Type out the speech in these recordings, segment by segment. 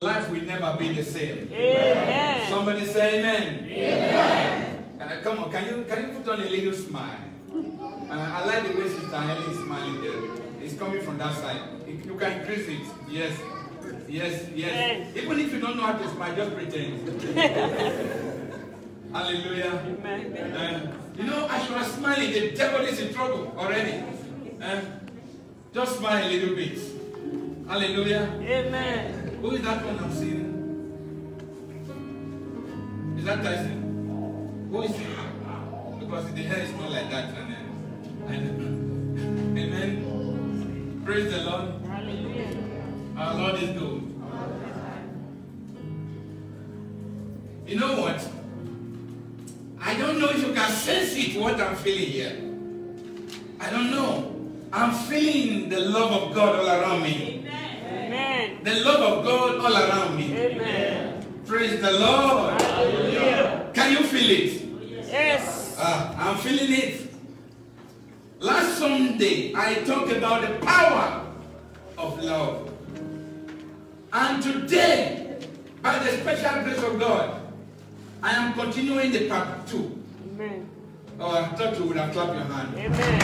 life will never be the same. Amen. Somebody say amen. Amen. Come on, can you put on a little smile? I like the way Sister Helen is smiling there. It's coming from that side. You can increase it. Yes. Yes, yes. Even if you don't know how to smile, just pretend. Hallelujah. Amen. You know, as you are smiling, the devil is in trouble already. Just smile a little bit. Hallelujah. Amen. Who is that one I'm seeing? Is that Tyson? Who is it? Because the hair is not like that. Amen. Praise the Lord. Hallelujah. Our Lord is good. You know what? I don't know if you can sense it, what I'm feeling here. I don't know. I'm feeling the love of God all around me. Amen. The love of God all around me. Amen. Praise the Lord. Hallelujah. Can you feel it? Yes. I'm feeling it. Last Sunday, I talked about the power of love. And today, by the special grace of God, I am continuing the part 2. Amen. Oh, I thought you would have clapped your hand. Amen.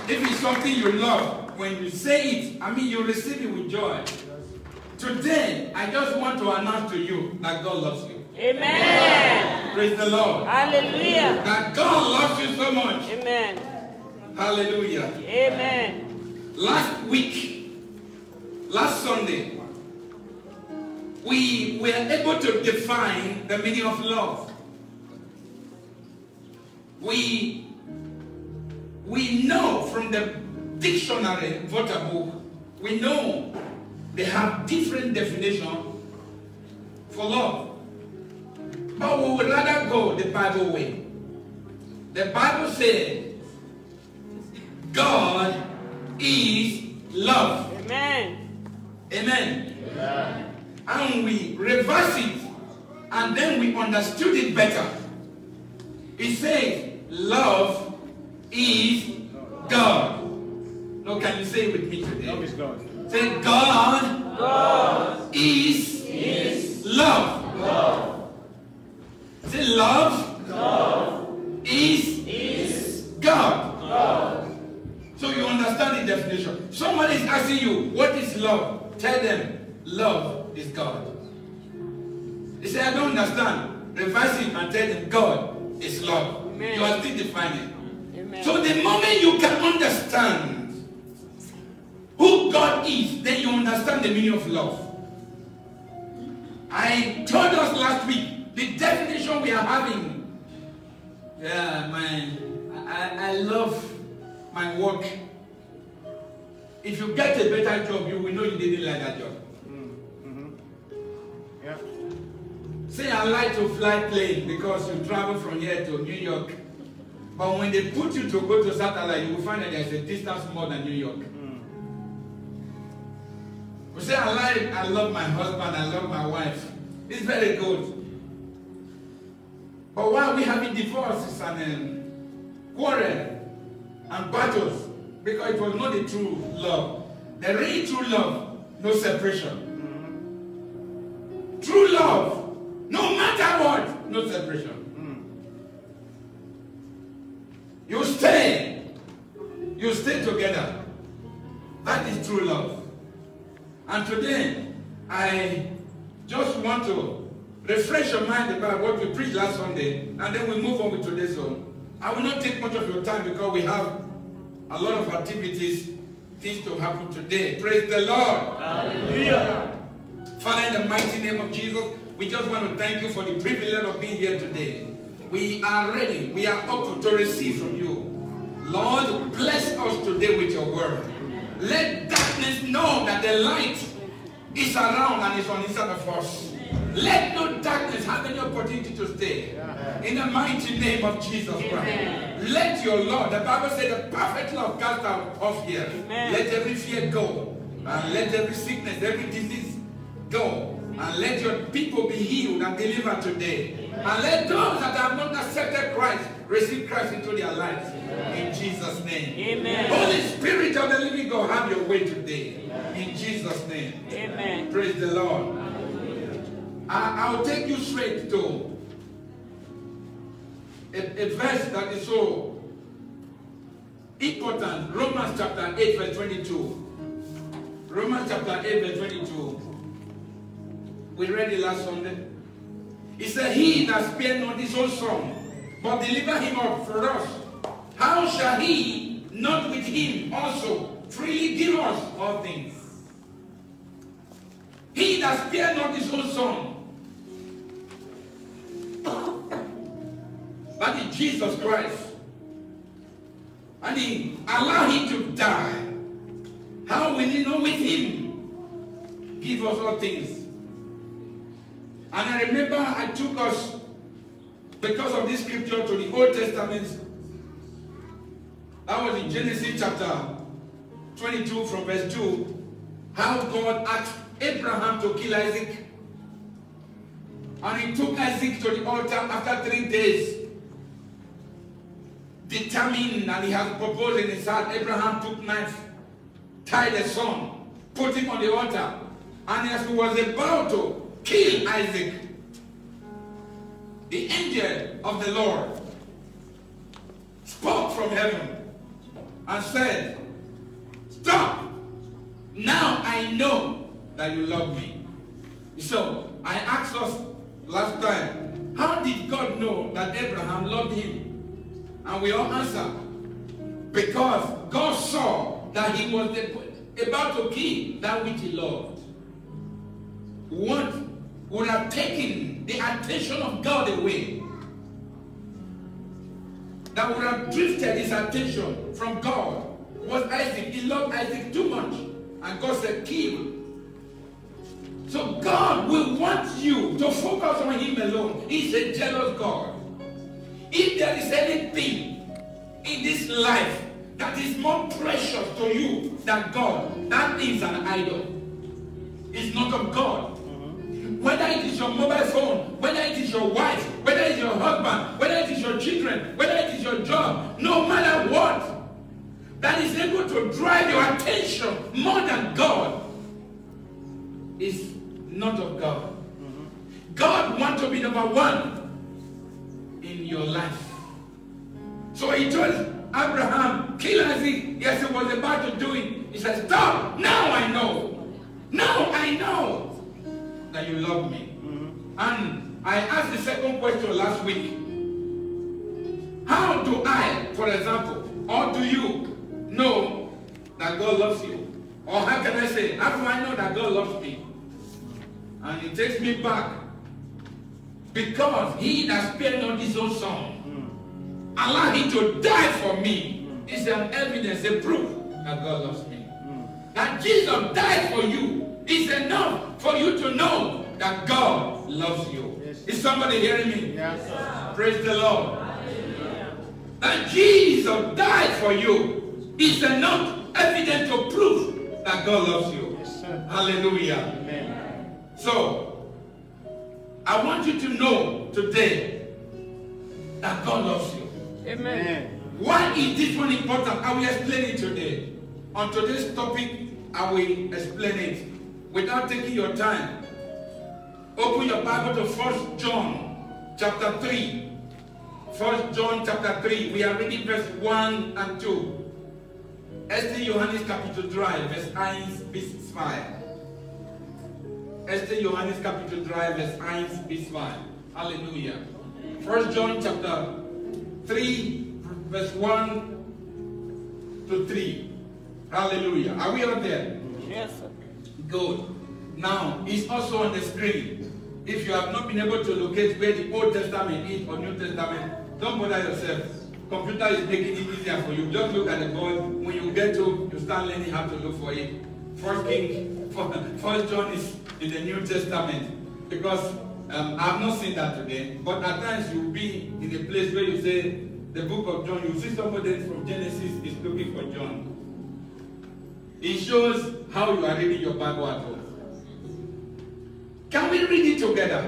If it's something you love, when you say it, I mean you receive it with joy. Today, I just want to announce to you that God loves you. Amen. Praise the Lord. Hallelujah. That God loves you so much. Amen. Hallelujah. Amen. Last Sunday, we were able to define the meaning of love. We know from the dictionary, Wörterbuch, we know they have different definitions for love. But we would rather go the Bible way. The Bible says, God is love. Amen. Amen. Amen. And we reverse it, and then we understood it better. It says, love is God. No, can you say it with me today? Love is God. Say, God is love. Say, love is God. So you understand the definition. Somebody is asking you, what is love? Tell them, love is God. They say, I don't understand. Reverse it and tell them, God is love. Amen. You are still defining. Amen. So the moment you can understand who God is, then you understand the meaning of love. I told us last week, the definition we are having. Yeah, I love my work. If you get a better job, you will know you didn't like that job. Yeah. Say, I like to fly plane because you travel from here to New York. But when they put you to go to satellite, you will find that there's a distance more than New York. We say, I love my husband, I love my wife. It's very good. But why are we having divorces and quarrel and battles? Because it was not the true love. The real true love, no separation. True love, no matter what, no separation. You stay together. That is true love. And today, I just want to refresh your mind about what we preached last Sunday, and then we move on with today's one. I will not take much of your time because we have a lot of activities, things to happen today. Praise the Lord. Hallelujah. Father, in the mighty name of Jesus, we just want to thank you for the privilege of being here today. We are ready. We are open to receive from you. Lord, bless us today with your word. Let darkness know that the light is around and is on the inside of us. Let no darkness have any opportunity to stay. In the mighty name of Jesus Christ. Let your Lord, the Bible says the perfect love cast out of here. Let every fear go. And let every sickness, every disease go. And let your people be healed and delivered today. And let those that have not accepted Christ receive Christ into their lives. In Jesus' name. Amen. Holy Spirit of the living God, have your way today. In Jesus' name. Amen. Praise the Lord. I'll take you straight to a verse that is so important. Romans chapter 8 verse 22. Romans chapter 8 verse 22. We read it last Sunday. It said, he that spared not his own son, but delivered him up for us, how shall he not with him also freely give us all things? He that spared not his own son, that is Jesus Christ, and he allowed him to die, how will he not with him give us all things? And I remember I took us, because of this scripture, to the Old Testament. That was in Genesis chapter 22 from verse 2. How God asked Abraham to kill Isaac. And he took Isaac to the altar after 3 days. Determined, and he has proposed in his heart. Abraham took knife, tied the son, put him on the altar. And as he was about to kill Isaac, the angel of the Lord spoke from heaven and said, stop! Now I know that you love me. So I asked us last time, how did God know that Abraham loved him? And we all answered, because God saw that he was about to kill that which he loved. What would have taken the attention of God away, that would have drifted his attention from God, was Isaac. He loved Isaac too much, and God said, kill. So God will want you to focus on him alone. He's a jealous God. If there is anything in this life that is more precious to you than God, that is an idol. It's not of God. Whether it is your mobile phone, whether it is your wife, whether it is your husband, whether it is your children, whether it is your job, no matter what, that is able to drive your attention more than God is not of God. God wants to be number one in your life. So he told Abraham, kill Isaac. Yes, he was about to do it. He said, stop! Now I know. Now I know that you love me. And I asked the second question last week. How do I, for example, or do you know that God loves you? Or how can I say, how do I know that God loves me? And it takes me back. Because he that spared not his own son, allowed him to die for me, is an evidence, a proof that God loves me. That Jesus died for you is enough for you to know that God loves you. Yes. Is somebody hearing me? Yes, sir. Praise the Lord. That Jesus died for you is enough evidence to prove that God loves you. Yes, sir. Hallelujah. Amen. So, I want you to know today that God loves you. Amen. Why is this one important? I will explain it today. On today's topic, I will explain it without taking your time. Open your Bible to 1 John chapter 3. 1 John chapter 3. We are reading verse 1 and 2. Este Johannes Kapitel 3, Vers 1 bis 2. Este Johannes Kapitel 3, Vers 1 bis 2. Hallelujah. 1 John chapter 3, verse 1 to 3. Hallelujah. Are we out there? Yes, sir. Good. Now, it's also on the screen. If you have not been able to locate where the Old Testament is or New Testament, don't bother yourself. Computer is making it easier for you. Just look at the board. When you get to, you start learning how to look for it. First John is in the New Testament. Because I have not seen that today. But at times you'll be in a place where you say, the book of John, you see somebody from Genesis is looking for John. It shows how you are reading your Bible at home. Can we read it together?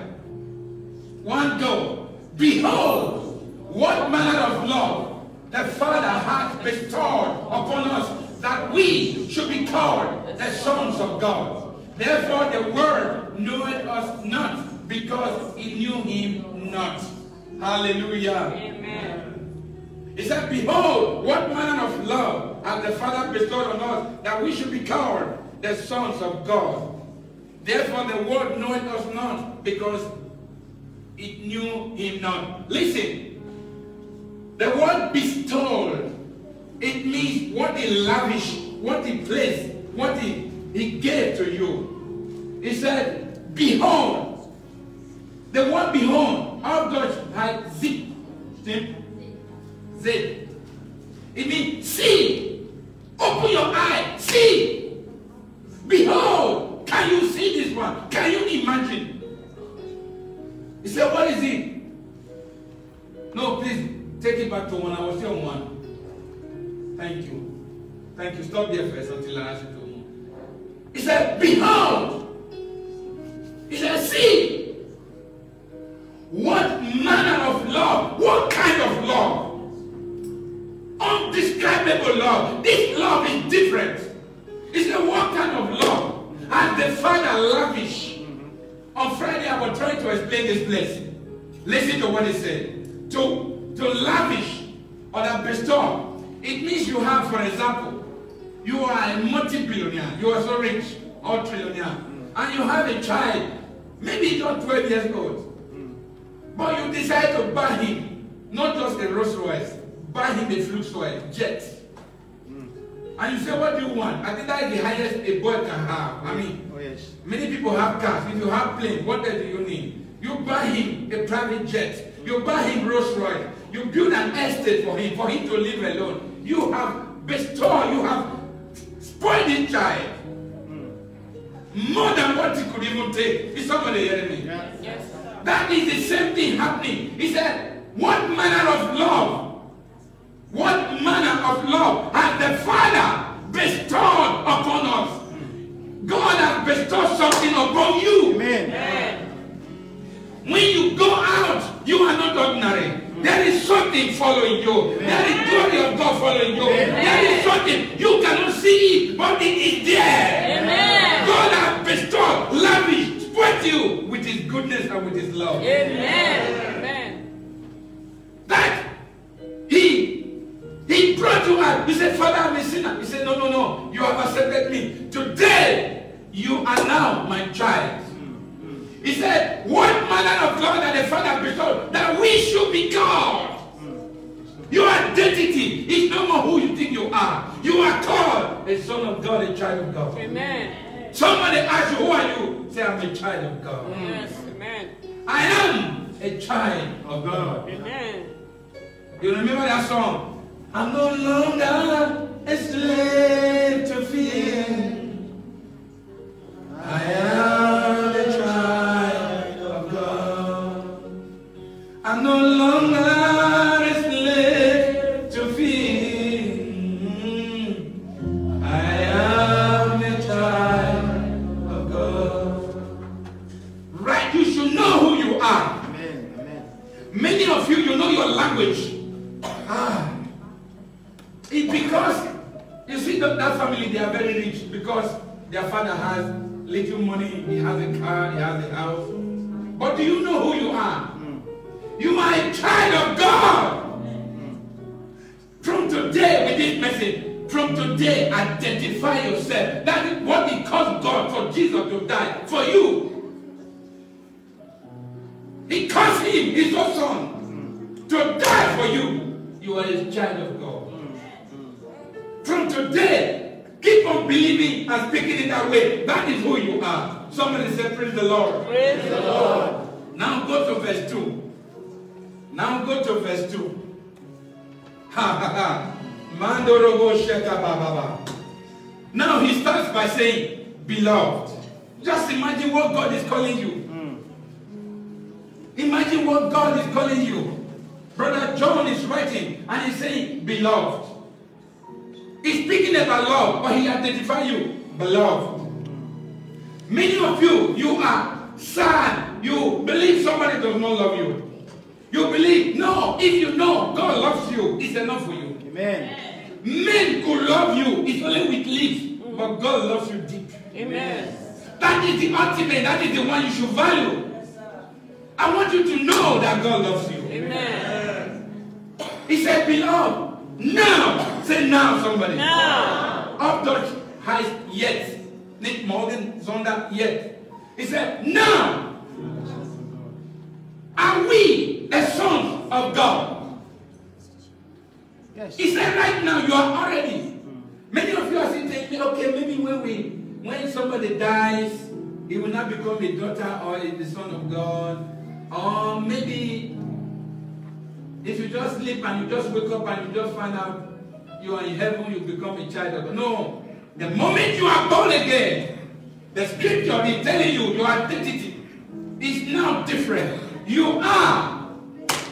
One go. Behold, what manner of love the Father has bestowed upon us that we should be called the sons of God. Therefore the world knoweth us not, because it knew him not. Hallelujah. Amen. He said, behold, what manner of love has the Father bestowed on us, that we should be called the sons of God. Therefore the world knoweth us not, because it knew him not. Listen, the word bestowed, it means what he lavished, what he placed, what he gave to you. He said, behold. The word behold, our Dutch has zip. Zip. It means see. Open your eye. See. Behold. Can you see this one? Can you imagine? He said, what is it? No, please take it back to one. I was still on one. Thank you. Thank you. Stop there first until I ask you to move. He said, behold. He said, see. What manner of love? What kind of love? Undescribable love. This love is different. He said, what kind of love? And the Father lavish. On Friday, I was trying to explain this place. Listen to what he said. To lavish or to bestow. It means you have, for example, you are a multi-billionaire. You are so rich, or trillionaire. And you have a child, maybe not 12 years old. But you decide to buy him, not just a Rolls Royce, buy him a Flugzeug jet. And you say, what do you want? I think that is the highest a boy can have. I mean, many people have cars. If you have plane, what else do you need? You buy him a private jet. You buy him Rolls Royce. You build an estate for him to live alone. You have bestowed, you have spoiled this child. More than what he could even take. Is somebody hearing me? Yes. That is the same thing happening. He said, what manner of love? What manner of love has the Father bestowed upon us? God has bestowed something upon you. Amen. When you go out, you are not ordinary. There is something following you. There is glory of God following you. There is something you cannot see it, but it is there. Amen. God has bestowed, lavished, spoiled you with his goodness and with his love. Amen. Amen. That he brought you out. He said, Father, I'm a sinner. He said, no, no, no. You have accepted me. Today, you are now my child. He said, what manner of love that the Father bestowed, that we should be called. Your identity is no more who you think you are. You are called a son of God, a child of God. Amen. Somebody asks you, who are you? Say, I'm a child of God. Yes. Amen. I am a child of God. Amen. You remember that song? I'm no longer a slave to fear. I am a child of God. I'm no longer a slave to fear. I am a child of God. Right, you should know who you are. Amen. Amen. Many of you know your language. It's because, you see, that family, they are very rich because their father has little money, he has a car, he has a house. But do you know who you are? You are a child of God. From today, with this message, from today, identify yourself. That is what it cost God for Jesus to die for you. It cost him, his own son, to die for you. You are a child of God. From today, keep on believing and speaking it that way. That is who you are. Somebody say, praise the Lord. Praise the Lord. Now go to verse 2. Now go to verse 2. Ha ha ha. Mandorogo sheka baba. Now he starts by saying, beloved. Just imagine what God is calling you. Imagine what God is calling you. Brother John is writing and he's saying, beloved. He's speaking about love, but he identifies you, beloved. Many of you, you are sad. You believe somebody does not love you. You believe? No. If you know God loves you, it's enough for you. Amen. Men could love you. It's only with lips. But God loves you deep. Amen. That is the ultimate. That is the one you should value. I want you to know that God loves you. Amen. He said, beloved, now. Say now, somebody. Now. Auf Deutsch heißt jetzt. Nicht morgen, sondern jetzt. He said, now are we the sons of God. Yes. He said, right now you are already. Many of you are saying, okay, maybe when somebody dies, he will not become a daughter or the son of God. Or maybe if you just sleep and you just wake up and you just find out you are in heaven, you become a child of God. No. The moment you are born again, the scripture is telling you your identity is now different. You are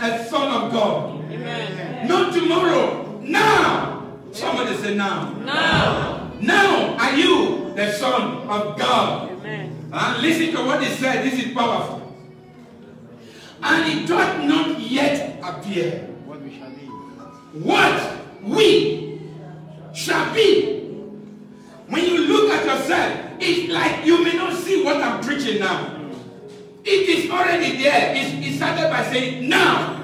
a son of God. Amen. Not tomorrow. Now. Somebody say now. Now. Now are you the son of God. Amen. And listen to what he said. This is powerful. And it doth not yet appear What we shall be. what we shall be. When you look at yourself, it's like you may not see what I'm preaching now. It is already there. It started by saying now.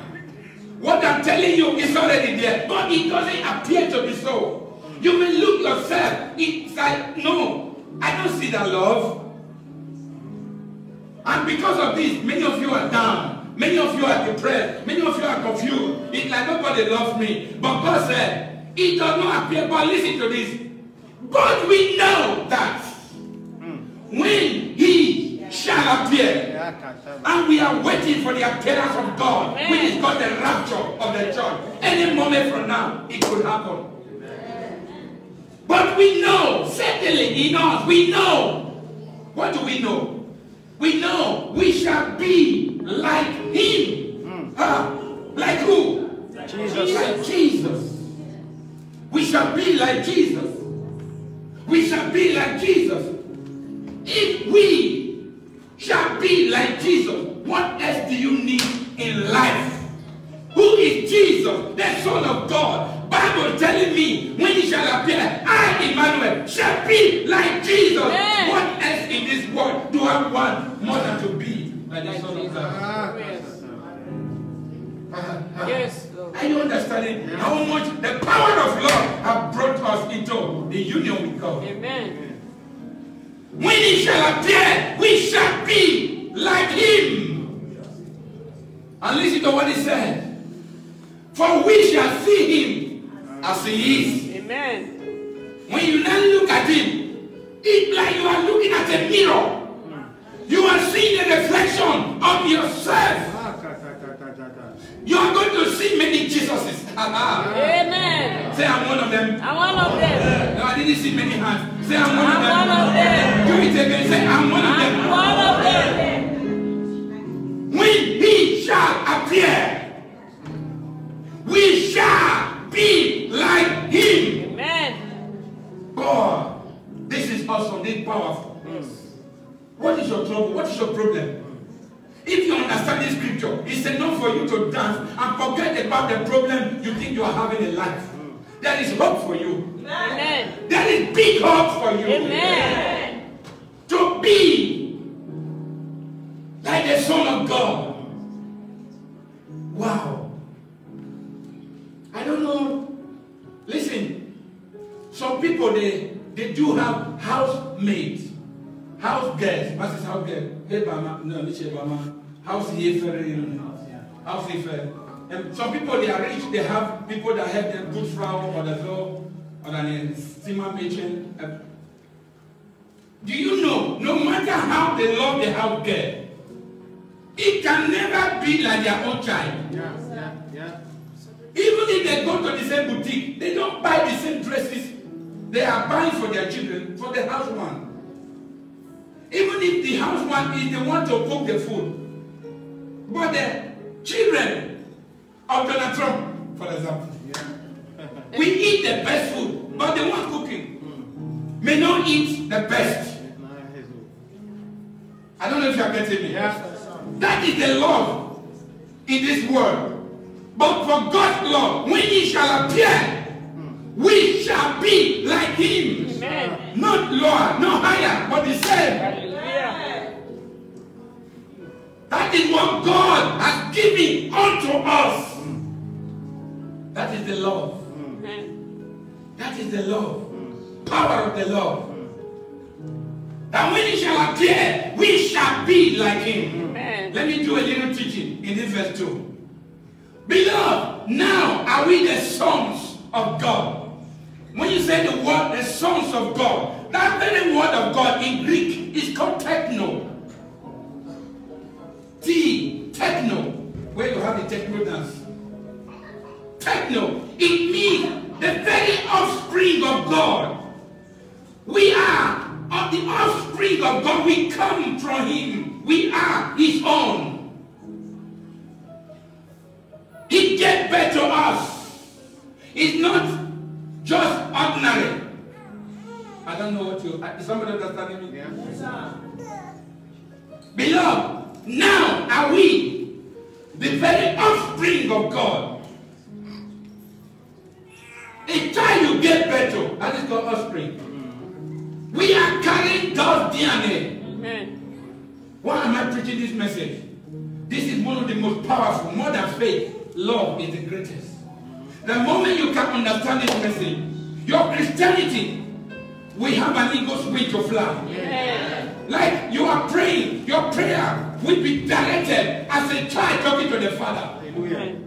What I'm telling you is already there. But it doesn't appear to be so. You may look yourself. It's like, no, I don't see that love. And because of this, many of you are down. Many of you are depressed. Many of you are confused. It's like nobody loves me. But God said, it does not appear. But listen to this. But we know that when he shall appear, and we are waiting for the appearance of God, which is called the rapture of the church. Any moment from now, it could happen. But we know, certainly in us, we know. What do we know? We know we shall be like him. Like who? Jesus. Like Jesus. We shall be like Jesus. We shall be like Jesus. If we shall be like Jesus, what else do you need in life? Who is Jesus, the Son of God? Bible telling me when he shall appear, I, Emmanuel, shall be like Jesus. Yes. What else in this world do I want more than to be like the Son of God? Yes, Lord. Are you understanding how much the power of love has brought us into the union with God? Amen. When he shall appear, we shall be like him. And listen to what he said. For we shall see him as he is. Amen. When you now look at him, it's like you are looking at a mirror. You are seeing a reflection of yourself. You are going to see many Jesuses. Amen. Say, I'm one of them. I'm one of them. No, I didn't see many hands. Say, I'm one of I'm them. one of them. Do it again. Say, I'm one of them. I'm one of them. When he shall appear, we shall be like him. Amen. God, this is awesome. This is powerful. What is your trouble? What is your problem? If you understand this scripture, it's enough for you to dance and forget about the problem you think you are having in life. There is hope for you. Amen. There is big hope for you. Amen. To be like the Son of God. Wow. I don't know. Listen, some people, they do have housemaids. House girls. What is house girl? Hey, Bama. No, Michelle Bama. House Yefer. House Yefer. And some people, they are rich. They have people that help them put flour or the door or an steamer kitchen. Do you know, no matter how they love the house girl, it can never be like their own child. Even if they go to the same boutique, they don't buy the same dresses they are buying for their children, for the house one. Even if the house one is the one to cook the food. But the children of Donald Trump, for example, we eat the best food, but the one cooking may not eat the best. I don't know if you are getting me. That is the love. in this world. But for God's love, when he shall appear, we shall be like him. Amen. Not lower, not higher, but the same. Hallelujah. That is what God has given unto us. That is the love. Amen. That is the love. Power of the love. That when he shall appear, we shall be like him. Amen. Let me do a little teaching in this verse 2. Beloved, now are we the sons of God. When you say the word, the sons of God, that very word of God in Greek is called techno. Techno. Where you have the techno dance. Techno. It means the very offspring of God. We are of the offspring of God. We come from him. We are his own. He gave birth to us. It's not just ordinary. I don't know what you... Is somebody understanding me? Yeah. Yes, sir. Beloved, now are we the very offspring of God. A child you gave birth to, that is called offspring. We are carrying God's DNA. Amen. Why am I preaching this message? This is one of the most powerful, more than faith. Love is the greatest. The moment you can understand this message, your Christianity will have an eagle's wing to fly. Amen. Like you are praying, your prayer will be directed as a child talking to the Father. Hallelujah.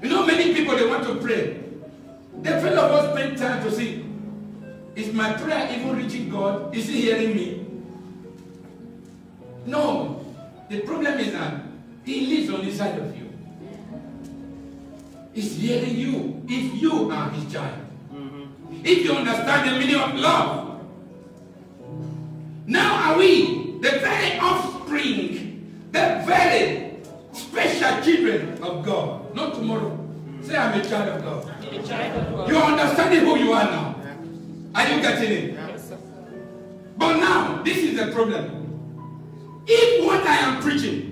You know, many people, they want to pray. They feel of us spend time to see, is my prayer even reaching God? Is he hearing me? No. The problem is that he lives on the side of you. He's hearing you if you are his child. If you understand the meaning of love. Now are we the very offspring, the very special children of God. Not tomorrow. Say, I'm a child of God. The child of God. You are understanding who you are now. Are you getting it? Yes, sir. But now, this is the problem. If what I am preaching,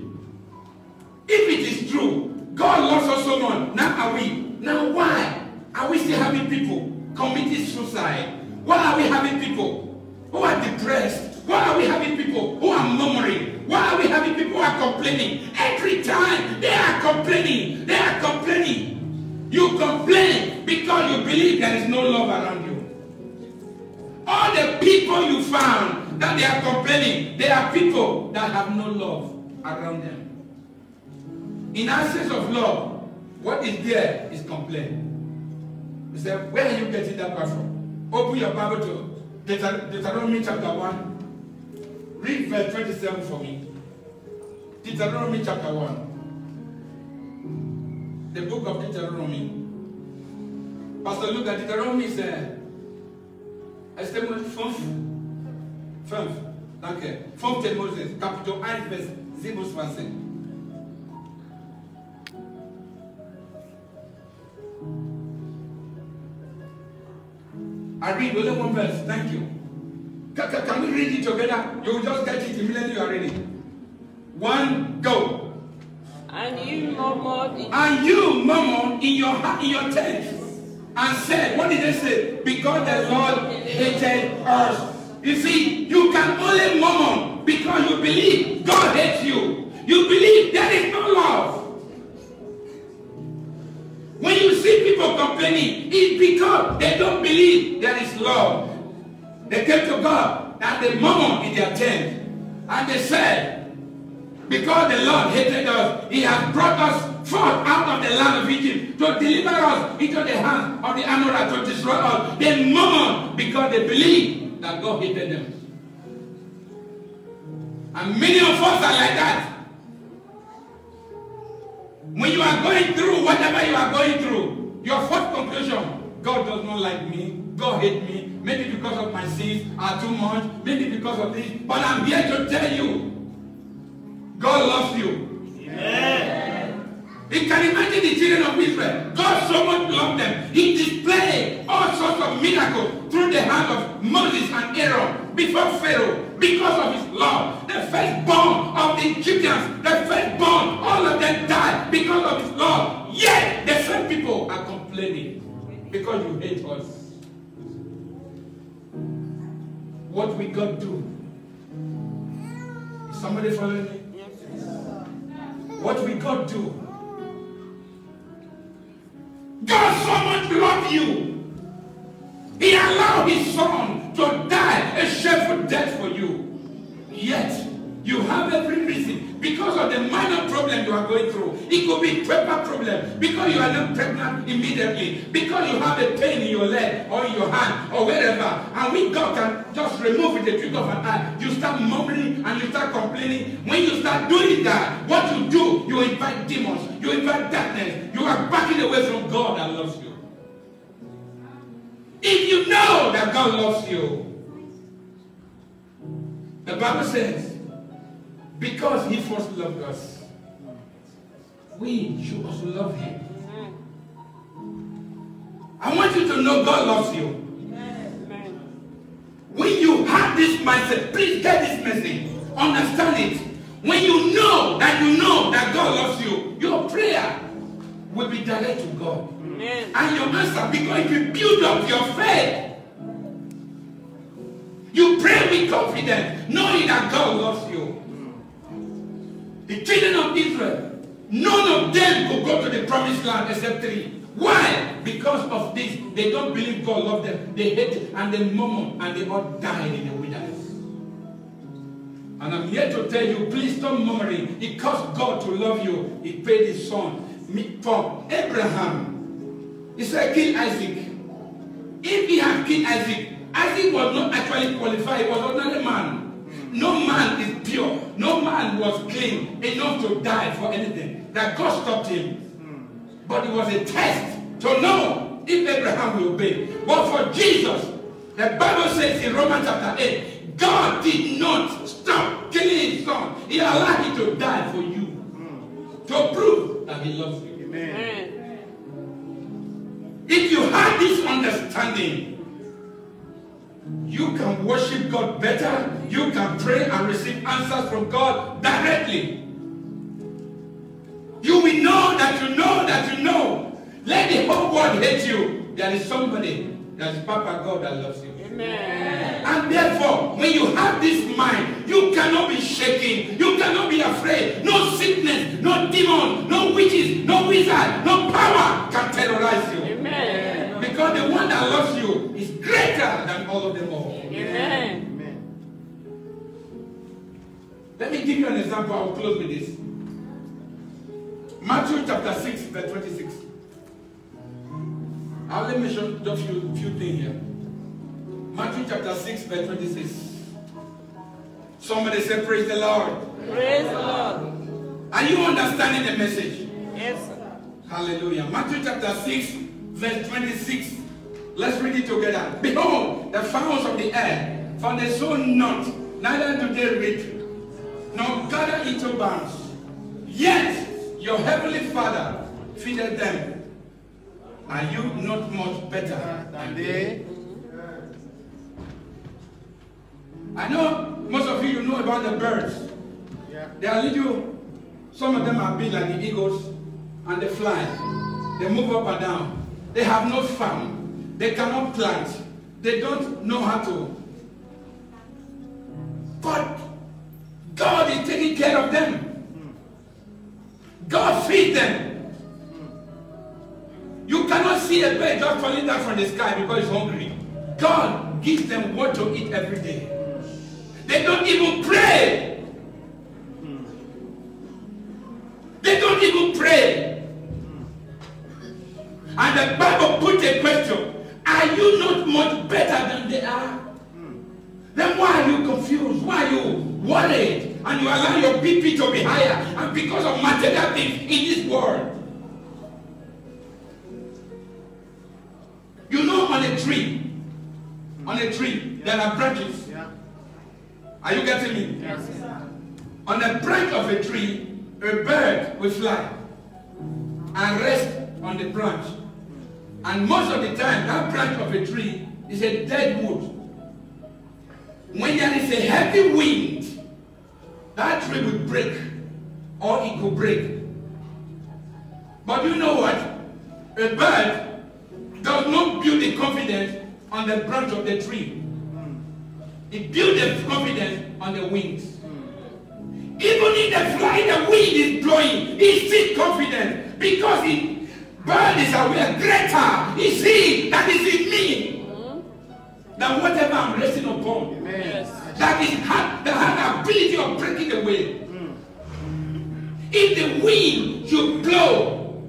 if it is true, God loves us so much, now are we? Now why are we still having people committing suicide? Why are we having people who are depressed? Why are we having people who are murmuring? Why are we having people who are complaining? Every time they are complaining, they are complaining. You complain because you believe there is no love around you. All the people you found that they are complaining, they are people that have no love around them. In absence of love, what is there is complaint. You say, where are you getting that part from? Open your Bible to Deuteronomy chapter 1. Read verse 27 for me. Deuteronomy chapter 1. The book of Deuteronomy. Pastor, look at Deuteronomy is a statement from danke. 5. Moses, Kapitel 1, Vers 27. I read only one verse. Thank you. Can we read it together? You will just get it immediately you are reading. 1, go. And you murmured in your tent and said, what did they say? Because the Lord hated us. You see, you can only murmur because you believe God hates you. You believe there is no love. When you see people complaining, it's because they don't believe there is love. They came to God and they murmured in their tent and they said, because the Lord hated us, he has brought us forth out of the land of Egypt to deliver us into the hands of the Amorites to destroy us. They murmured because they believe that God hated them. And many of us are like that. When you are going through whatever you are going through, your first conclusion, God does not like me, God hates me, maybe because of my sins are too much, maybe because of this, but I'm here to tell you, God loves you. Amen. You can imagine the children of Israel. God so much loved them. He displayed all sorts of miracles through the hand of Moses and Aaron before Pharaoh because of his love. The firstborn of the Egyptians, the firstborn, all of them died because because you hate us. What will God do? Is somebody following me? What will God do? God so much loved you. He allowed his son to die a shameful death for you. Yet, you have every reason, because of the minor problem you are going through. It could be paper problem, because you are not pregnant immediately, because you have a pain in your leg or in your hand or wherever, and when God can just remove it, the trick of an eye, you start murmuring and you start complaining. When you start doing that, what you do, you invite demons, you invite darkness, you are backing away from God that loves you. If you know that God loves you, the Bible says, because he first loved us, we should also love him. I want you to know God loves you. When you have this mindset, please get this message, understand it. When you know that God loves you, your prayer will be direct to God. And your answer, because it will build up your faith. You pray with confidence, knowing that God loves you. The children of Israel, none of them could go to the promised land except 3. Why? Because of this. They don't believe God loved them. They hate it and they murmur and they all died in the wilderness. And I'm here to tell you, please stop murmuring. It cost God to love you. He paid his son. For Abraham, he said, kill Isaac. If he had killed Isaac, Isaac was not actually qualified. He was another man. No man is pure. No man was clean enough to die for anything. That God stopped him. But it was a test to know if Abraham will obey. But for Jesus, the Bible says in Romans chapter 8, God did not stop killing his son. He allowed him to die for you. To prove that he loves you. Amen. If you have this understanding, you can worship God better. You can pray and receive answers from God directly. You will know that you know that you know. Let the whole world hate you. There is somebody that is Papa God that loves you. Amen. And therefore, when you have this mind, you cannot be shaken. You cannot be afraid. No sickness, no demon, no witches, no wizard, no power can terrorize you. Amen. Because the one that loves you is greater than all of them all. Amen. Amen. Let me give you an example. I will close with this. Matthew chapter 6, verse 26. I'll let me show you a few things here. Matthew chapter 6, verse 26. Somebody say, praise the Lord. Praise the Lord. Are you understanding the message? Yes, sir. Hallelujah. Matthew chapter 6, verse 26. Let's read it together. Behold, the fowls of the air, for they sow not, neither do they reap, nor gather into barns. Yet your heavenly Father feedeth them. Are you not much better than they? I know most of you know about the birds. Yeah. They are little, some of them are big like the eagles, and they fly. They move up and down. They have no farm. They cannot plant. They don't know how to. But God is taking care of them. God feeds them. You cannot see a bird just falling down from the sky because it's hungry. God gives them what to eat every day. They don't even pray. They don't even pray. And the Bible put a question. Are you not much better than they are? Then why are you confused? Why are you worried? And you allow your BP to be higher. And because of material things in this world. You know, on a tree, there are branches. Yeah. Are you getting me? Yes. On a branch of a tree, a bird will fly and rest on the branch. And most of the time, that branch of a tree is a dead wood. When there is a heavy wind, that tree will break, or it could break. But you know what? A bird does not build the confidence on the branch of the tree. It builds the confidence on the wings. Even if the fly, the wind is blowing, he's still confident because the bird is aware greater is he that is in me than whatever I'm resting upon. Yes. That has the ability of breaking away. If the wind should blow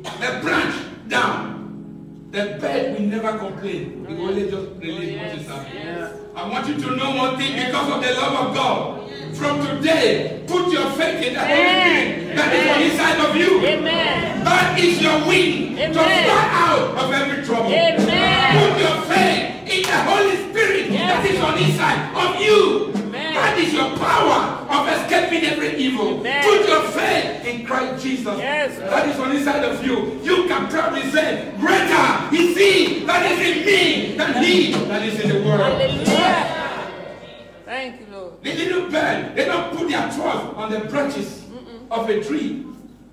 the branch down, the bird will never complain. It will only just release what is happening. I want you to know one thing because of the love of God. From today, put your faith in the Holy Spirit that is on the inside of you. Amen. That is your wing to fly out of every trouble. Amen. Put your faith in the Holy Spirit that is on the inside of you. Amen. That is your power of escaping every evil. Amen. Put your faith in Christ Jesus. Yes. That is on the inside of you. You can proudly say, greater is he that is in me than he that is in the world. Hallelujah. Thank you, Lord. The little bird, they don't put their trust on the branches of a tree.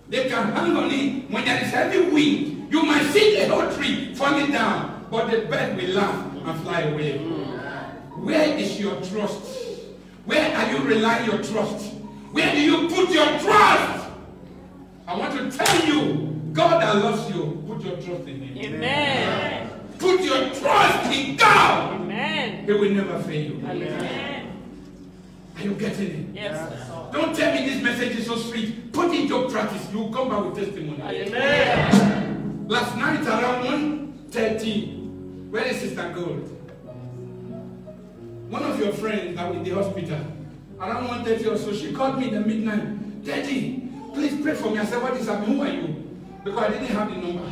They can hang on it. When there is heavy wind, you might see the whole tree falling down, but the bird will laugh and fly away. Where is your trust? Where are you relying your trust? Where do you put your trust? I want to tell you, God that loves you, put your trust in him. Amen. Put your trust in God. Amen. He will never fail you. Amen. Are you getting it? Yes. Don't tell me this message is so sweet. Put it into practice. You will come back with testimony. Amen. Last night around 1:30, where is Sister Gold? One of your friends that was in the hospital. Around 1:30 or so, she called me in the midnight. Daddy, please pray for me. I said, what is happening? Who are you? Because I didn't have the number.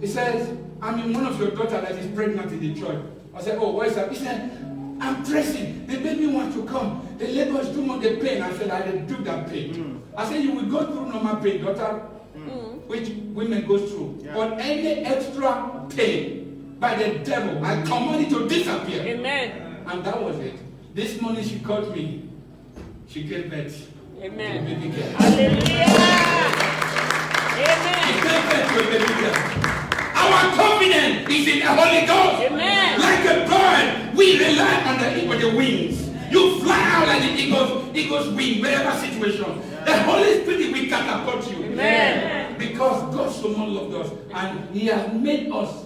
He says, I'm in one of your daughters that is pregnant in Detroit. I said, oh, what is that? He said, I'm pressing. The baby wants to come. The labor is too much the pain. I said, I will do that pain. I said, you will go through normal pain, daughter, which women go through. Yeah. But any extra pain by the devil, I command it to disappear. Amen. And that was it. This morning she called me. She gave birth. Amen. To a baby girl. Hallelujah. Amen. She gave birth to a baby girl. Our confidence is in the Holy Ghost. Amen. Like a bird, we rely on the wings. You fly out like the eagle's wing, wherever situation. The Holy Spirit will catapult you. Amen. Because God so much loved us, and He has made us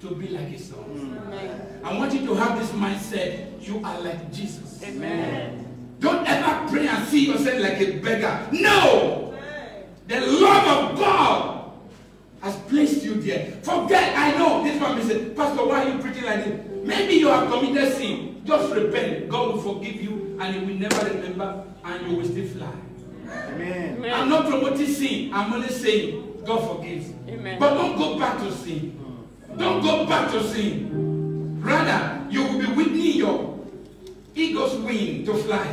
to be like His sons. Amen. I want you to have this mindset. You are like Jesus. Amen. Don't ever pray and see yourself like a beggar. No! The love of God has placed you there. Forget, I know, this one may say, Pastor, why are you preaching like this? Maybe you have committed sin. Just repent. God will forgive you and He will never remember and you will still fly. Amen. Amen. I'm not promoting sin. I'm only saying God forgives. Amen. But don't go back to sin. Don't go back to sin. Rather, you will be witnessing your eagle's wing to fly.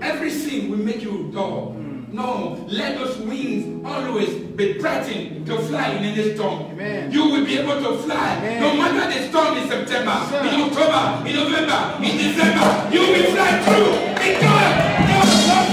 Every sin will make you dull. No, let those wings always be brightened to fly in any storm. Amen. You will be able to fly. Amen. No matter the storm in September, Sir. in October, in November, in December, you will fly through. Because God loves